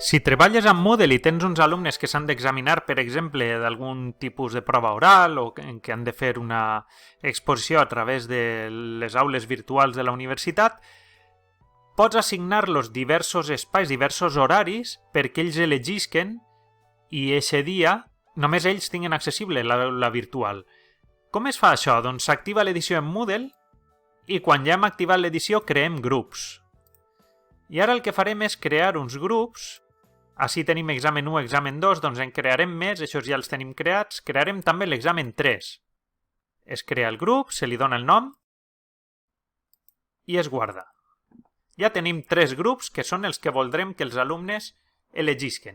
Si treballes amb Moodle i tens uns alumnes que s'han d'examinar, per exemple, d'algun tipus de prova oral o que han de fer una exposició a través de les aules virtuals de la universitat, pots assignar-los diversos espais, diversos horaris, perquè ells elegisquen i eixe dia només ells tinguin accessible l'aula virtual. Com es fa això? Doncs s'activa l'edició en Moodle i quan ja hem activat l'edició creem grups. I ara el que farem és crear uns grups. Així tenim examen 1, examen 2, doncs en crearem més, això ja els tenim creats. Crearem també l'examen 3. Es crea el grup, se li dona el nom i es guarda. Ja tenim 3 grups que són els que voldrem que els alumnes elegisquen.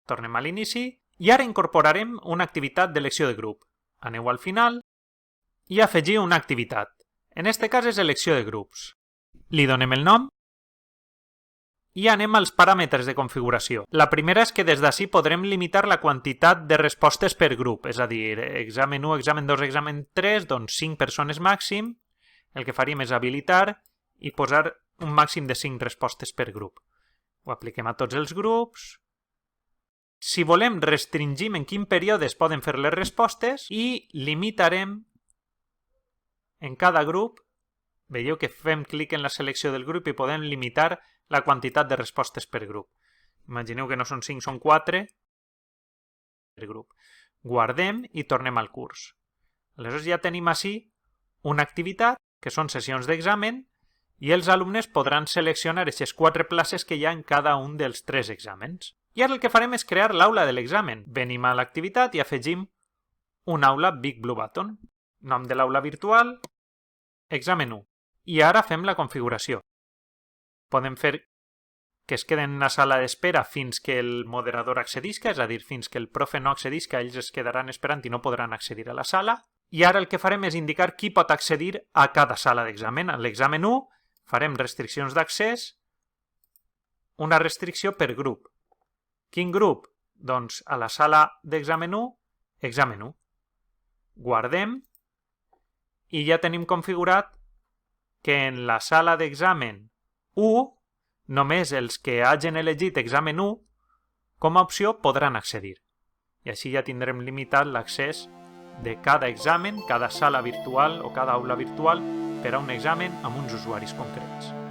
Tornem a l'inici i ara incorporarem una activitat d'elecció de grup. Aneu al final i afegir una activitat. En aquest cas és elecció de grups. Li donem el nom i anem als paràmetres de configuració. La primera és que des d'ací podrem limitar la quantitat de respostes per grup, és a dir, examen 1, examen 2, examen 3, doncs 5 persones màxim. El que faríem és habilitar i posar un màxim de 5 respostes per grup. Ho apliquem a tots els grups. Si volem, restringim en quin període es poden fer les respostes i limitarem en cada grup. Veieu que fem clic en la selecció del grup i podem limitar la quantitat de respostes per grup. Imagineu que no són 5, són 4 per grup. Guardem i tornem al curs. Aleshores ja tenim així una activitat, que són sessions d'examen, i els alumnes podran seleccionar aquestes 4 places que hi ha en cada un dels 3 exàmens. I ara el que farem és crear l'aula de l'examen. Venim a l'activitat i afegim una aula Big Blue Button. Nom de l'aula virtual, examen 1. I ara fem la configuració. Podem fer que es queden en la sala d'espera fins que el moderador accedisca, és a dir, fins que el profe no accedisca, ells es quedaran esperant i no podran accedir a la sala. I ara el que farem és indicar qui pot accedir a cada sala d'examen. A l'examen 1 farem restriccions d'accés, una restricció per grup. Quin grup? Doncs a la sala d'examen 1, examen 1. Guardem i ja tenim configurat que en la sala d'examen 1 només els que hagin elegit examen 1 com a opció podran accedir. I així ja tindrem limitat l'accés de cada examen, cada sala virtual o cada aula virtual per a un examen amb uns usuaris concrets.